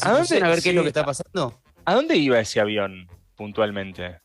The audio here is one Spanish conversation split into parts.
¿A dónde? a ver qué es lo que Sí, está pasando? ¿a dónde iba ese avión puntualmente?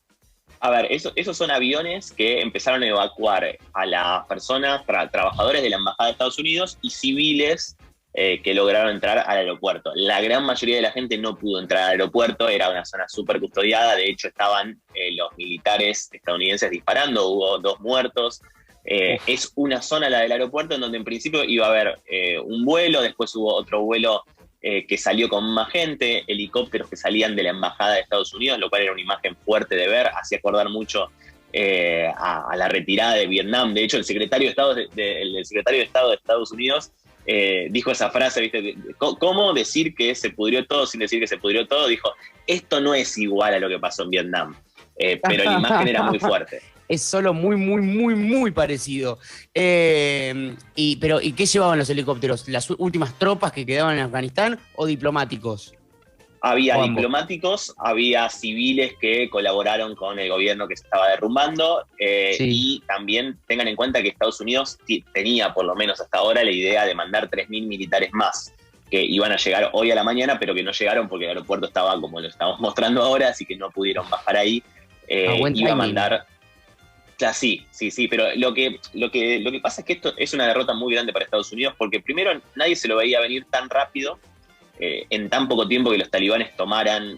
A ver, esos son aviones que empezaron a evacuar a las personas, trabajadores de la Embajada de Estados Unidos y civiles que lograron entrar al aeropuerto. La gran mayoría de la gente no pudo entrar al aeropuerto, era una zona súper custodiada, de hecho estaban los militares estadounidenses disparando, hubo 2 muertos. Es una zona, la del aeropuerto, en donde en principio iba a haber un vuelo, después hubo otro vuelo que salió con más gente, helicópteros que salían de la Embajada de Estados Unidos, lo cual era una imagen fuerte de ver, hacía acordar mucho a la retirada de Vietnam. De hecho, el secretario de Estado el secretario de Estado de Estados Unidos dijo esa frase, ¿viste? ¿Cómo decir que se pudrió todo sin decir que se pudrió todo? Dijo, esto no es igual a lo que pasó en Vietnam, pero la imagen era muy fuerte. Es solo muy, muy, muy, muy parecido. ¿Y qué llevaban los helicópteros? ¿Las últimas tropas que quedaban en Afganistán o diplomáticos? Había O ambos. diplomáticos, había civiles que colaboraron con el gobierno que se estaba derrumbando Sí. y también tengan en cuenta que Estados Unidos tenía, por lo menos hasta ahora, la idea de mandar 3.000 militares más que iban a llegar hoy a la mañana, pero que no llegaron porque el aeropuerto estaba como lo estamos mostrando ahora, así que no pudieron bajar ahí. Buen Iba a timing. mandar... Ya, sí, pero lo que pasa es que esto es una derrota muy grande para Estados Unidos porque primero nadie se lo veía venir tan rápido, en tan poco tiempo que los talibanes tomaran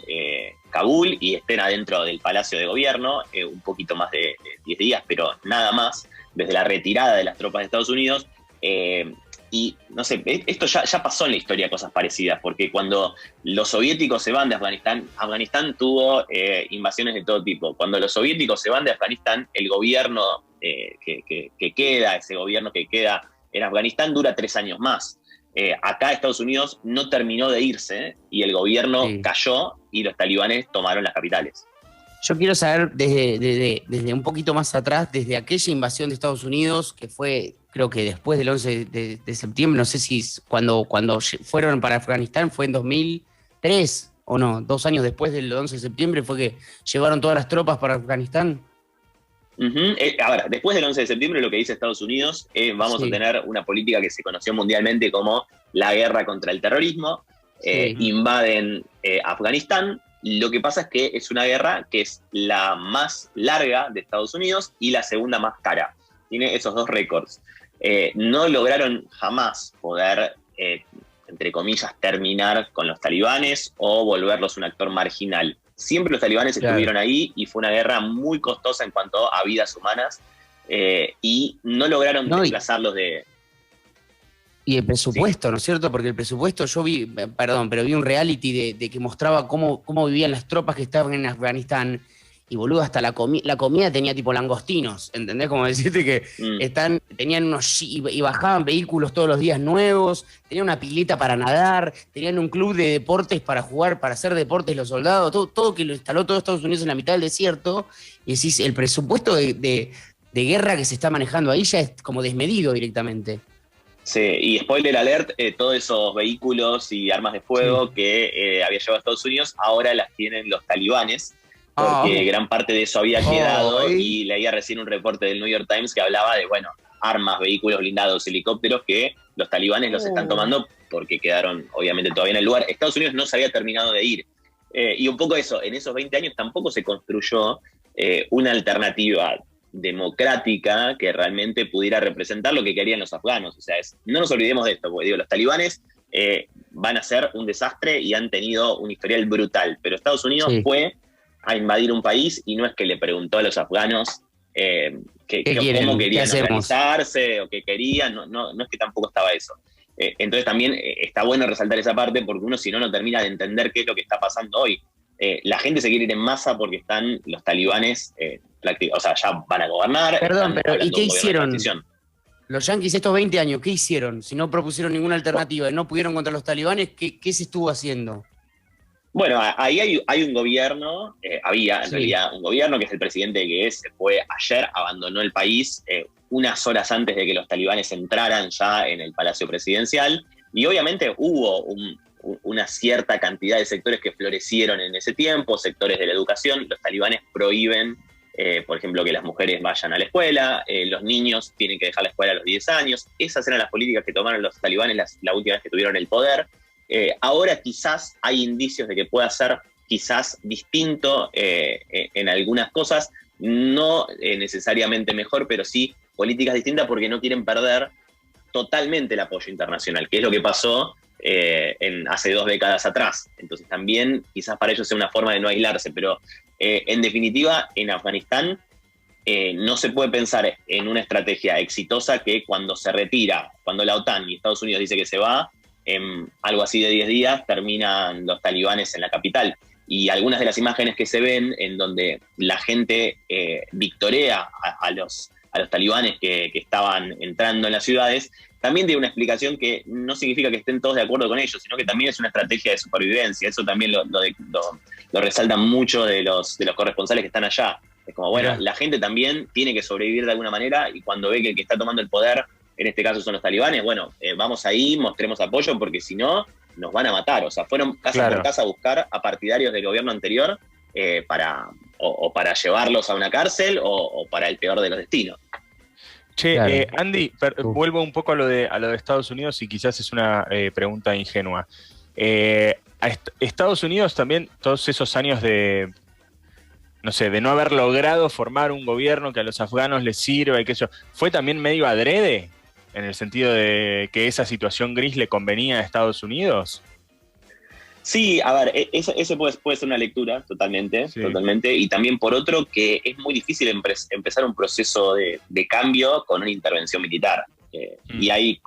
Kabul y estén adentro del Palacio de Gobierno, un poquito más de 10 días, pero nada más, desde la retirada de las tropas de Estados Unidos. Y no sé, esto ya pasó en la historia, cosas parecidas, porque cuando los soviéticos se van de Afganistán, Afganistán tuvo invasiones de todo tipo. Cuando los soviéticos se van de Afganistán, el gobierno que queda, ese gobierno que queda en Afganistán, dura 3 años más. Acá Estados Unidos no terminó de irse y el gobierno Sí. cayó y los talibanes tomaron las capitales. Yo quiero saber desde un poquito más atrás, desde aquella invasión de Estados Unidos, que fue, creo que después del 11 de septiembre, no sé si cuando fueron para Afganistán fue en 2003 o no, 2 años después del 11 de septiembre fue que llevaron todas las tropas para Afganistán. A ver, después del 11 de septiembre lo que dice Estados Unidos es vamos Sí. a tener una política que se conoció mundialmente como la guerra contra el terrorismo. Sí. Invaden Afganistán. Lo que pasa es que es una guerra que es la más larga de Estados Unidos y la segunda más cara. Tiene esos 2 récords. No lograron jamás poder, entre comillas, terminar con los talibanes o volverlos un actor marginal. Siempre los talibanes estuvieron ahí y fue una guerra muy costosa en cuanto a vidas humanas y no lograron desplazarlos de... Y el presupuesto, ¿no es cierto? Porque el presupuesto, yo vi, perdón, pero vi un reality de que mostraba cómo vivían las tropas que estaban en Afganistán. Y boludo, hasta la comida tenía tipo langostinos, ¿entendés? Como decirte que tenían y bajaban vehículos todos los días nuevos, tenían una pileta para nadar, tenían un club de deportes para jugar, para hacer deportes los soldados, todo que lo instaló todo Estados Unidos en la mitad del desierto. Y decís, el presupuesto de guerra que se está manejando ahí ya es como desmedido directamente. Sí, y spoiler alert, todos esos vehículos y armas de fuego que había llevado a Estados Unidos, ahora las tienen los talibanes, porque gran parte de eso había quedado, y leía recién un reporte del New York Times que hablaba de, bueno, armas, vehículos blindados, helicópteros, que los talibanes los están tomando porque quedaron, obviamente, todavía en el lugar. Estados Unidos no se había terminado de ir. Y un poco eso, en esos 20 años tampoco se construyó una alternativa democrática que realmente pudiera representar lo que querían los afganos. O sea, no nos olvidemos de esto, porque digo, los talibanes van a ser un desastre y han tenido un historial brutal, pero Estados Unidos fue a invadir un país y no es que le preguntó a los afganos cómo querían organizarse o qué querían, no es que tampoco estaba eso. Entonces también está bueno resaltar esa parte porque uno si no termina de entender qué es lo que está pasando hoy. La gente se quiere ir en masa porque están los talibanes, o sea, ya van a gobernar. Perdón, pero ¿y qué hicieron? Los yanquis estos 20 años, ¿qué hicieron? Si no propusieron ninguna alternativa y no pudieron contra los talibanes, ¿qué se estuvo haciendo? Bueno, ahí hay un gobierno, había en realidad un gobierno que es el presidente que se fue ayer, abandonó el país unas horas antes de que los talibanes entraran ya en el Palacio Presidencial, y obviamente hubo una cierta cantidad de sectores que florecieron en ese tiempo, sectores de la educación. Los talibanes prohíben, por ejemplo, que las mujeres vayan a la escuela, los niños tienen que dejar la escuela a los 10 años. Esas eran las políticas que tomaron los talibanes la última vez que tuvieron el poder. Ahora quizás hay indicios de que pueda ser quizás distinto en algunas cosas, no necesariamente mejor, pero sí políticas distintas porque no quieren perder totalmente el apoyo internacional, que es lo que pasó hace 2 décadas atrás. Entonces también quizás para ellos sea una forma de no aislarse, pero en definitiva en Afganistán no se puede pensar en una estrategia exitosa que cuando se retira, cuando la OTAN y Estados Unidos dice que se va, en algo así de 10 días terminan los talibanes en la capital. Y algunas de las imágenes que se ven en donde la gente victorea a los talibanes que estaban entrando en las ciudades, también tiene una explicación que no significa que estén todos de acuerdo con ellos, sino que también es una estrategia de supervivencia. Eso también lo resaltan mucho de los corresponsales que están allá. Es como, bueno, la gente también tiene que sobrevivir de alguna manera, y cuando ve que el que está tomando el poder, en este caso son los talibanes, bueno, vamos ahí, mostremos apoyo, porque si no, nos van a matar. O sea, fueron casa por casa a buscar a partidarios del gobierno anterior para llevarlos a una cárcel o para el peor de los destinos. Che, Andy, vuelvo un poco a lo de Estados Unidos, y quizás es una pregunta ingenua. Estados Unidos también, todos esos años de no haber logrado formar un gobierno que a los afganos les sirva y que eso, ¿fue también medio adrede? En el sentido de que esa situación gris le convenía a Estados Unidos. Sí, a ver, ese puede ser una lectura totalmente, y también por otro que es muy difícil empezar un proceso de cambio con una intervención militar. Y hay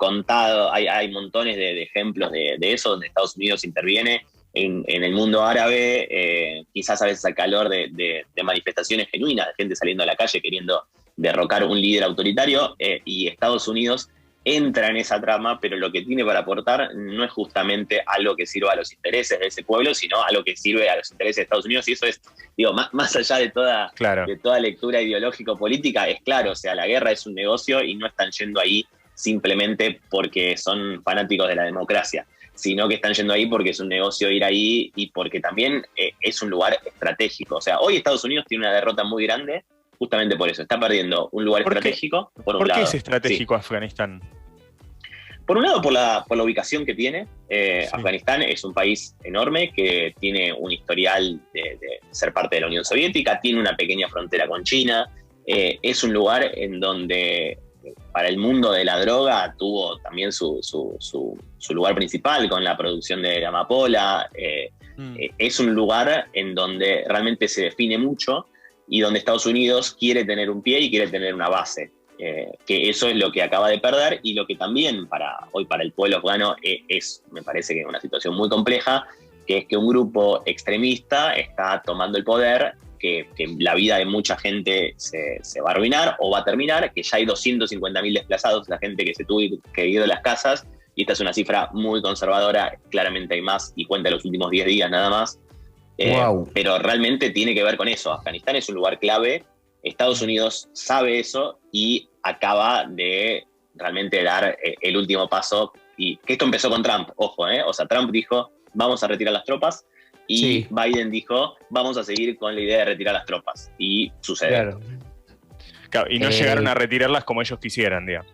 montones de ejemplos de eso, donde Estados Unidos interviene en el mundo árabe, quizás a veces al calor de manifestaciones genuinas, de gente saliendo a la calle queriendo derrocar un líder autoritario, y Estados Unidos entra en esa trama, pero lo que tiene para aportar no es justamente algo que sirva a los intereses de ese pueblo, sino algo que sirve a los intereses de Estados Unidos, y eso es, digo, más allá de toda lectura ideológico-política, es claro, o sea, la guerra es un negocio y no están yendo ahí simplemente porque son fanáticos de la democracia, sino que están yendo ahí porque es un negocio ir ahí y porque también es un lugar estratégico. O sea, hoy Estados Unidos tiene una derrota muy grande justamente por eso. Está perdiendo un lugar estratégico, por un lado. ¿Por qué es estratégico Afganistán? Por un lado, por la ubicación que tiene. Afganistán es un país enorme que tiene un historial de ser parte de la Unión Soviética, tiene una pequeña frontera con China, es un lugar en donde para el mundo de la droga tuvo también su lugar principal con la producción de la amapola. Es un lugar en donde realmente se define mucho y donde Estados Unidos quiere tener un pie y quiere tener una base. Que eso es lo que acaba de perder, y lo que también hoy para el pueblo afgano me parece que es una situación muy compleja, que es que un grupo extremista está tomando el poder, que la vida de mucha gente se va a arruinar o va a terminar, que ya hay 250.000 desplazados, la gente que se tuvo que ir de las casas, y esta es una cifra muy conservadora, claramente hay más, y cuenta los últimos 10 días nada más. Pero realmente tiene que ver con eso. Afganistán es un lugar clave, Estados Unidos sabe eso y acaba de realmente dar el último paso, y que esto empezó con Trump, ojo, o sea, Trump dijo vamos a retirar las tropas, y Biden dijo vamos a seguir con la idea de retirar las tropas, y sucede. Claro, y no llegaron a retirarlas como ellos quisieran, digamos.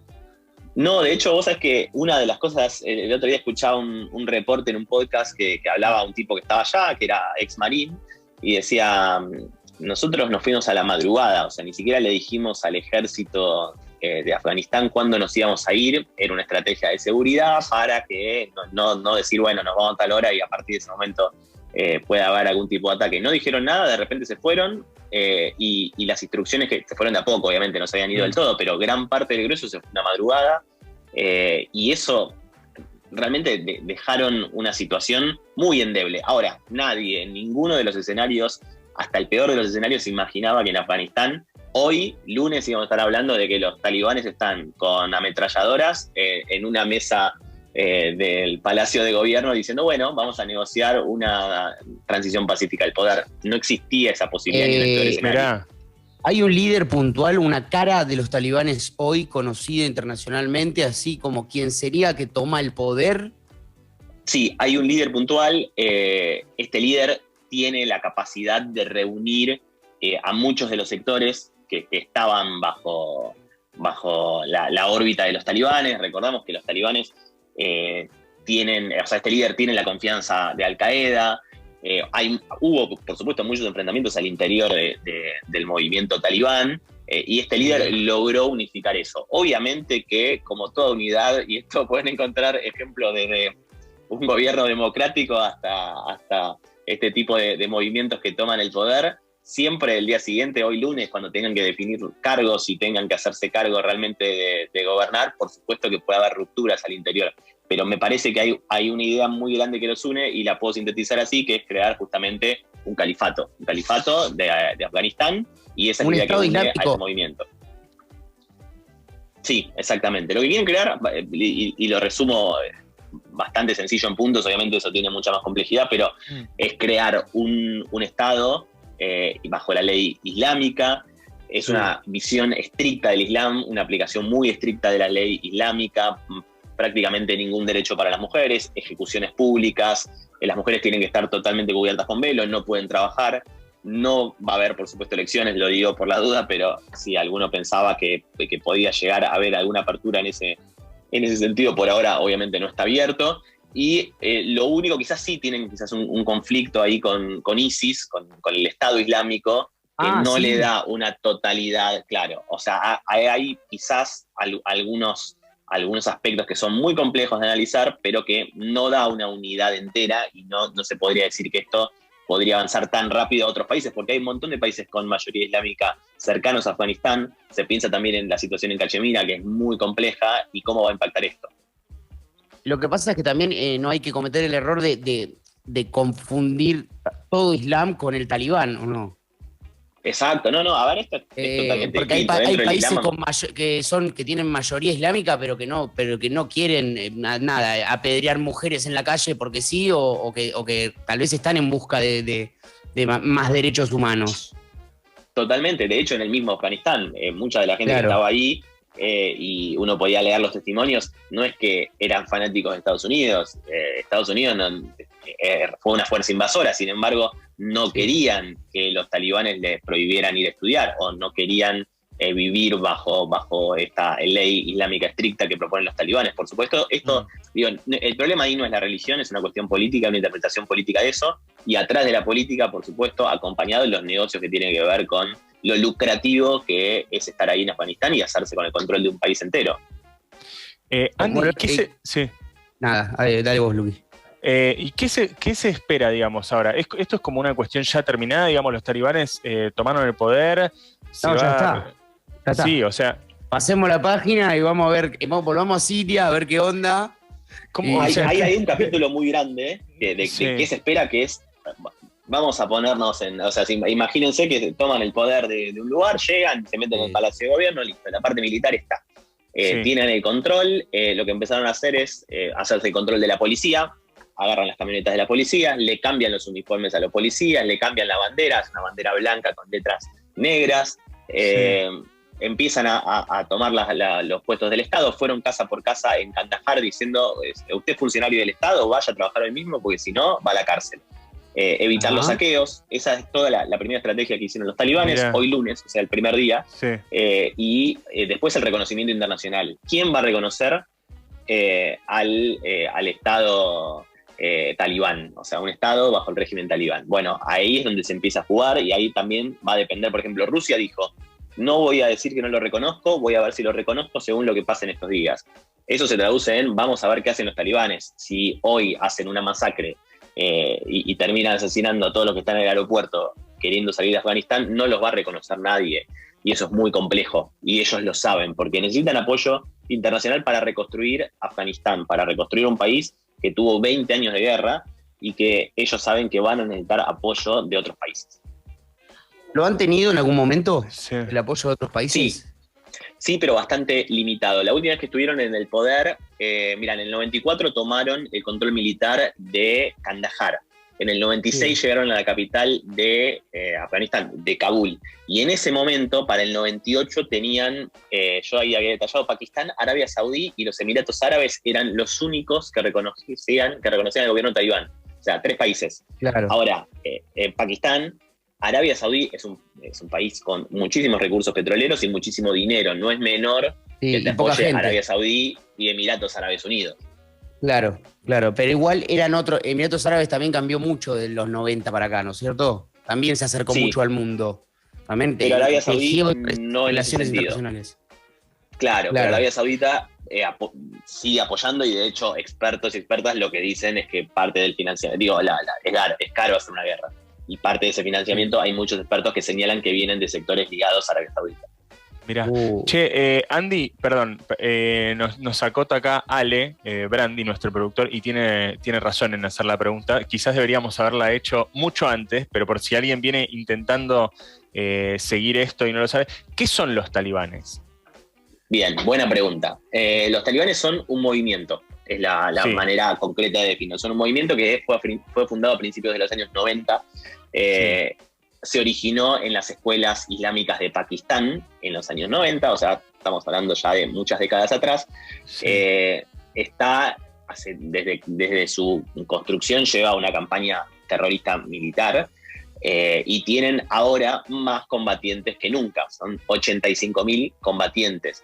No, de hecho, vos sabés que una de las cosas, el otro día escuchaba un reporte en un podcast que hablaba un tipo que estaba allá, que era ex marín, y decía, nosotros nos fuimos a la madrugada, o sea, ni siquiera le dijimos al ejército de Afganistán cuándo nos íbamos a ir, era una estrategia de seguridad para que no decir, bueno, nos vamos a tal hora y a partir de ese momento puede haber algún tipo de ataque. No dijeron nada, de repente se fueron, y las instrucciones que se fueron de a poco, obviamente no se habían ido del todo, pero gran parte del grueso se fue una madrugada, y eso realmente dejaron una situación muy endeble. Ahora, nadie, en ninguno de los escenarios, hasta el peor de los escenarios, se imaginaba que en Afganistán, hoy, lunes, íbamos a estar hablando de que los talibanes están con ametralladoras en una mesa del Palacio de Gobierno diciendo, bueno, vamos a negociar una transición pacífica al poder. No existía esa posibilidad ni en el peor escenario. ¿Hay un líder puntual, una cara de los talibanes hoy conocida internacionalmente, así como quien sería que toma el poder? Sí, hay un líder puntual. Este líder tiene la capacidad de reunir a muchos de los sectores que estaban bajo la órbita de los talibanes. Recordamos que los talibanes este líder tiene la confianza de Al-Qaeda. Hubo, por supuesto, muchos enfrentamientos al interior del movimiento talibán, y este líder logró unificar eso. Obviamente que, como toda unidad, y esto pueden encontrar ejemplos desde un gobierno democrático hasta este tipo de movimientos que toman el poder, siempre el día siguiente, hoy lunes, cuando tengan que definir cargos y tengan que hacerse cargo realmente de gobernar, por supuesto que puede haber rupturas al interior. Pero me parece que hay una idea muy grande que los une, y la puedo sintetizar así, que es crear justamente un califato de Afganistán, y esa es la idea que une a ese movimiento. Sí, exactamente. Lo que quieren crear, y lo resumo bastante sencillo en puntos, obviamente eso tiene mucha más complejidad, pero es crear un Estado bajo la ley islámica. Es una visión estricta del Islam, una aplicación muy estricta de la ley islámica, prácticamente ningún derecho para las mujeres, ejecuciones públicas, las mujeres tienen que estar totalmente cubiertas con velo, no pueden trabajar, no va a haber, por supuesto, elecciones, lo digo por la duda, pero si alguno pensaba que podía llegar a haber alguna apertura en ese sentido, por ahora obviamente no está abierto. Y lo único, quizás sí tienen un conflicto ahí con ISIS, con el Estado Islámico, que no le da una totalidad, claro. O sea, hay quizás algunos aspectos que son muy complejos de analizar, pero que no da una unidad entera, y no se podría decir que esto podría avanzar tan rápido a otros países, porque hay un montón de países con mayoría islámica cercanos a Afganistán. Se piensa también en la situación en Cachemira, que es muy compleja, y cómo va a impactar esto. Lo que pasa es que también no hay que cometer el error de confundir todo Islam con el talibán, ¿o no? Exacto, no, a ver, esto es totalmente porque distinto. hay países que tienen mayoría islámica, pero que no quieren nada, apedrear mujeres en la calle porque sí, o que tal vez están en busca de más derechos humanos. Totalmente, de hecho en el mismo Afganistán, mucha de la gente que estaba ahí, y uno podía leer los testimonios, no es que eran fanáticos de Estados Unidos. Estados Unidos fue una fuerza invasora, sin embargo no querían que los talibanes les prohibieran ir a estudiar, o no querían vivir bajo esta ley islámica estricta que proponen los talibanes. Por supuesto, el problema ahí no es la religión, es una cuestión política, una interpretación política de eso, y atrás de la política, por supuesto, acompañado de los negocios que tienen que ver con lo lucrativo que es estar ahí en Afganistán y hacerse con el control de un país entero. Andy, sí. Nada, dale vos, Luqui. ¿Y qué se espera, digamos, ahora? ¿Esto es como una cuestión ya terminada? Digamos, los talibanes tomaron el poder. Ya está. Sí, o sea. Pasemos la página y vamos a ver, volvamos a Siria a ver qué onda. Hay un capítulo muy grande de qué se espera, que es. Vamos a ponernos imagínense que toman el poder de un lugar, llegan, se meten en el Palacio de Gobierno, listo, la parte militar está. Tienen el control, lo que empezaron a hacer es hacerse el control de la policía, agarran las camionetas de la policía, le cambian los uniformes a los policías, le cambian la bandera, es una bandera blanca con letras negras, empiezan a tomar los puestos del Estado, fueron casa por casa en Kandahar diciendo, usted es funcionario del Estado, vaya a trabajar hoy mismo, porque si no, va a la cárcel. Evitar los saqueos, esa es toda la primera estrategia que hicieron los talibanes, hoy lunes, o sea, el primer día, y después el reconocimiento internacional. ¿Quién va a reconocer al Estado talibán? O sea, un Estado bajo el régimen talibán. Bueno, ahí es donde se empieza a jugar, y ahí también va a depender. Por ejemplo, Rusia dijo, no voy a decir que no lo reconozco, voy a ver si lo reconozco según lo que pase en estos días. Eso se traduce en, vamos a ver qué hacen los talibanes. Si hoy hacen una masacre y terminan asesinando a todos los que están en el aeropuerto queriendo salir de Afganistán, no los va a reconocer nadie, y eso es muy complejo, y ellos lo saben, porque necesitan apoyo internacional para reconstruir Afganistán, para reconstruir un país que tuvo 20 años de guerra, y que ellos saben que van a necesitar apoyo de otros países. ¿Lo han tenido en algún momento, el apoyo de otros países? Sí, pero bastante limitado. La última vez que estuvieron en el poder, en el 94 tomaron el control militar de Kandahar. En el 96 llegaron a la capital de Afganistán, de Kabul. Y en ese momento, para el 98, tenían, yo ahí había detallado, Pakistán, Arabia Saudí y los Emiratos Árabes eran los únicos que reconocían el gobierno talibán. O sea, 3 países. Claro. Ahora, Pakistán, Arabia Saudí es un país con muchísimos recursos petroleros y muchísimo dinero. No es menor que te apoye Arabia Saudí y Emiratos Árabes Unidos. Claro, claro, pero igual eran otros. Emiratos Árabes también cambió mucho de los 90 para acá, ¿no es cierto? También se acercó Sí, mucho al mundo. También pero Arabia Saudí tejió no en ese relaciones sentido. internacionales. Claro, pero Claro. Arabia Saudita sigue apoyando y de hecho expertos y expertas lo que dicen es que parte del financiamiento, digo, es caro hacer una guerra y parte de ese financiamiento hay muchos expertos que señalan que vienen de sectores ligados a Arabia Saudita. Mirá. Uh, Che, Andy, perdón, nos acota acá Ale, Brandi, nuestro productor, y tiene razón en hacer la pregunta. Quizás deberíamos haberla hecho mucho antes, pero por si alguien viene intentando seguir esto y no lo sabe, ¿qué son los talibanes? Bien, buena pregunta. Los talibanes son un movimiento, es la Sí, manera concreta de definirlo. Son un movimiento que fue fundado a principios de los años 90. sí, Se originó en las escuelas islámicas de Pakistán en los años 90, o sea, estamos hablando ya de muchas décadas atrás. sí. Desde su construcción lleva una campaña terrorista militar. Y tienen ahora más combatientes que nunca, son 85.000 combatientes.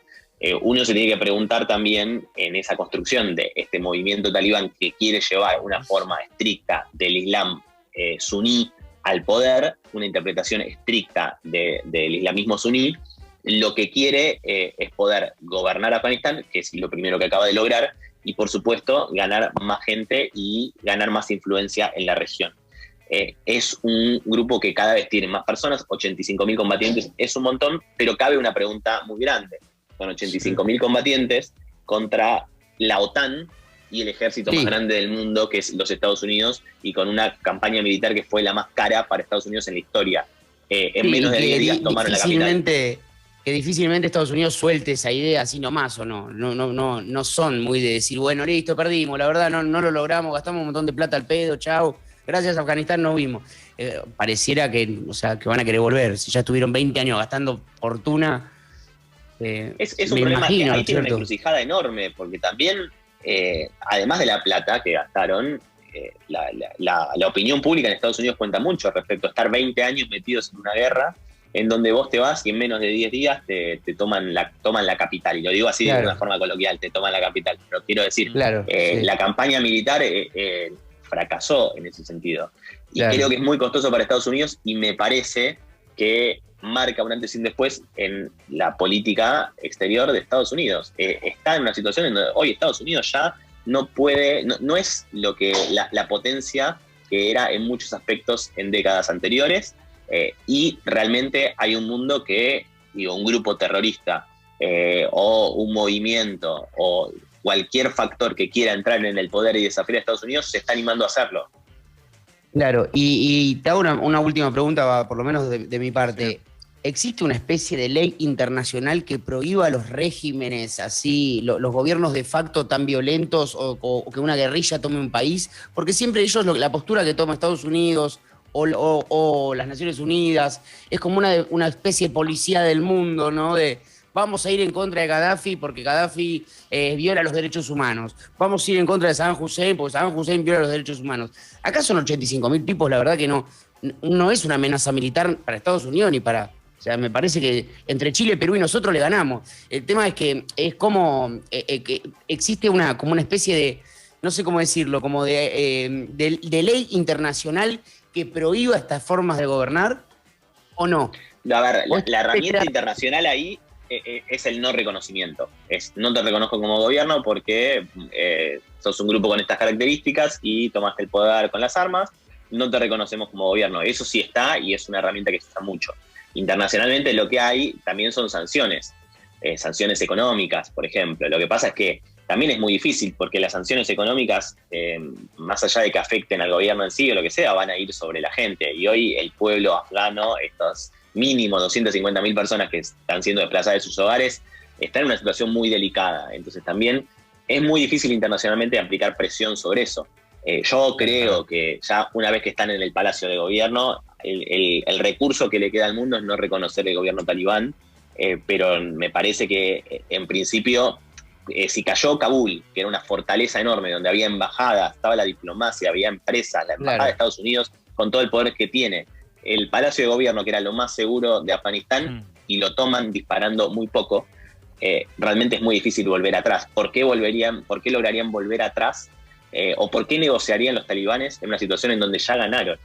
Uno se tiene que preguntar también en esa construcción de este movimiento talibán que quiere llevar una forma estricta del Islam suní al poder, una interpretación estricta del islamismo suní, lo que quiere es poder gobernar Afganistán, que es lo primero que acaba de lograr, y por supuesto ganar más gente y ganar más influencia en la región. Es un grupo que cada vez tiene más personas, 85.000 combatientes es un montón, pero cabe una pregunta muy grande. Son 85.000 combatientes contra la OTAN y el ejército más grande del mundo, que es los Estados Unidos, y con una campaña militar que fue la más cara para Estados Unidos en la historia. En menos de 10 días tomaron la capital. Que difícilmente Estados Unidos suelte esa idea así nomás, ¿o no? No son muy de decir, bueno, listo, perdimos, la verdad no lo logramos, gastamos un montón de plata al pedo, chau. Gracias a Afganistán nos vimos. Pareciera que, o sea, que van a querer volver. Si ya estuvieron 20 años gastando fortuna, es un problema que ahí tiene una encrucijada enorme, porque también, además de la plata que gastaron, la opinión pública en Estados Unidos cuenta mucho respecto a estar 20 años metidos en una guerra en donde vos te vas y en menos de 10 días te toman la capital. Y lo digo así de una forma coloquial, te toman la capital. Pero quiero decir, la campaña militar fracasó en ese sentido. Y creo que es muy costoso para Estados Unidos y me parece que marca un antes y un después en la política exterior de Estados Unidos. Está en una situación en donde hoy Estados Unidos ya no puede, no es lo que la potencia que era en muchos aspectos en décadas anteriores, y realmente hay un mundo que, un grupo terrorista o un movimiento o cualquier factor que quiera entrar en el poder y desafiar a Estados Unidos se está animando a hacerlo. Claro, y te hago una última pregunta, por lo menos de mi parte. Sí. ¿Existe una especie de ley internacional que prohíba a los regímenes así, los gobiernos de facto tan violentos o que una guerrilla tome un país? Porque siempre ellos, la postura que toma Estados Unidos o las Naciones Unidas es como una especie de policía del mundo, ¿no? De vamos a ir en contra de Gaddafi porque Gaddafi viola los derechos humanos. Vamos a ir en contra de Saddam Hussein porque Saddam Hussein viola los derechos humanos. Acá son 85.000 tipos, la verdad que no es una amenaza militar para Estados Unidos ni para... O sea, me parece que entre Chile, Perú y nosotros le ganamos. El tema es que es como que existe como una especie de, no sé cómo decirlo, como de ley internacional que prohíba estas formas de gobernar, ¿o no? A ver, la herramienta internacional ahí es el no reconocimiento. No te reconozco como gobierno porque sos un grupo con estas características y tomaste el poder con las armas, no te reconocemos como gobierno. Eso sí está y es una herramienta que se usa mucho. Internacionalmente lo que hay también son sanciones, sanciones económicas, por ejemplo. Lo que pasa es que también es muy difícil porque las sanciones económicas, más allá de que afecten al gobierno en sí o lo que sea, van a ir sobre la gente. Y hoy el pueblo afgano, estos mínimo 250.000 personas que están siendo desplazadas de sus hogares, están en una situación muy delicada. Entonces también es muy difícil internacionalmente aplicar presión sobre eso. Yo creo que ya una vez que están en el palacio de gobierno, el recurso que le queda al mundo es no reconocer el gobierno talibán, pero me parece que en principio, si cayó Kabul, que era una fortaleza enorme, donde había embajadas, estaba la diplomacia, había empresas, la embajada de Estados Unidos, con todo el poder que tiene, el palacio de gobierno, que era lo más seguro de Afganistán, y lo toman disparando muy poco, realmente es muy difícil volver atrás. ¿Por qué lograrían volver atrás? ¿O por qué negociarían los talibanes en una situación en donde ya ganaron?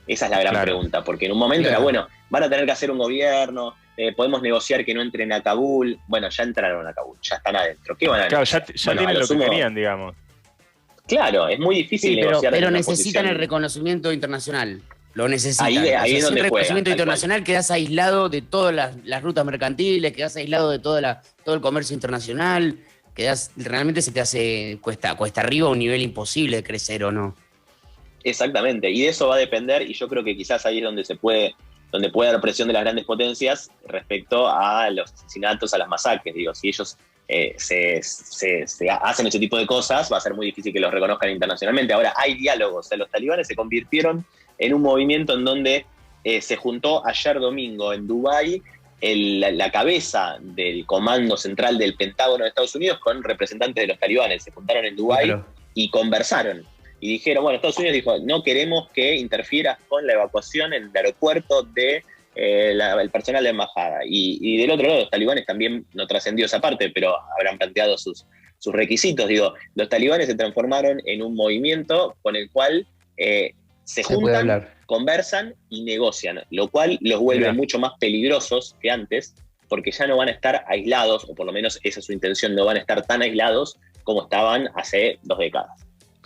Esa es la gran pregunta, porque en un momento era, bueno, van a tener que hacer un gobierno, podemos negociar que no entren a Kabul. Bueno, ya entraron a Kabul, ya están adentro. ¿Qué van a negociar? Ya tienen lo que querían, digamos. Claro, es muy difícil negociar. Pero necesitan el reconocimiento internacional. Lo necesitan. Ahí es donde sin reconocimiento juega, internacional quedás aislado de todas las rutas mercantiles, quedás aislado de todo el comercio internacional, realmente se te hace cuesta arriba a un nivel imposible de crecer, ¿o no? Exactamente, y de eso va a depender, y yo creo que quizás ahí es donde puede haber presión de las grandes potencias respecto a los asesinatos, a las masacres. Digo, si ellos se hacen ese tipo de cosas, va a ser muy difícil que los reconozcan internacionalmente. Ahora, hay diálogos. O sea, los talibanes se convirtieron en un movimiento en donde se juntó ayer domingo en Dubái la cabeza del Comando Central del Pentágono de Estados Unidos con representantes de los talibanes. Se juntaron en Dubái y conversaron. Y dijeron, bueno, Estados Unidos dijo, no queremos que interfieras con la evacuación en el aeropuerto de el personal de embajada. Y del otro lado, los talibanes también, no trascendió esa parte, pero habrán planteado sus requisitos. Digo, los talibanes se transformaron en un movimiento con el cual se juntan, conversan y negocian, lo cual los vuelve mucho más peligrosos que antes, porque ya no van a estar aislados, o por lo menos esa es su intención, no van a estar tan aislados como estaban hace 2 décadas.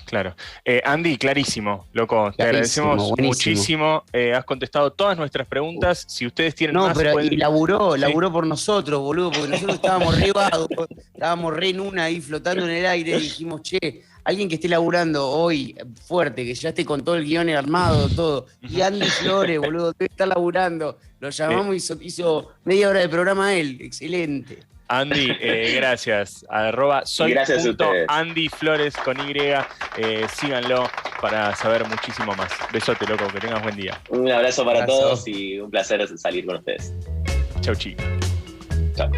Claro. Andy, clarísimo, loco. Te agradecemos muchísimo. Has contestado todas nuestras preguntas. Si ustedes tienen más... Pero y laburó por nosotros, boludo, porque nosotros estábamos re vagos, estábamos re en una ahí flotando en el aire y dijimos, che, alguien que esté laburando hoy fuerte, que ya esté con todo el guión armado, todo. Y Andy Flores, boludo, debe estar laburando. Lo llamamos y hizo media hora de programa él. Excelente. Andy, gracias. @soy.Andy Flores con Y. Síganlo para saber muchísimo más. Besote, loco, que tengas buen día. Un abrazo para todos y un placer salir con ustedes. Chau, chicos. Chau.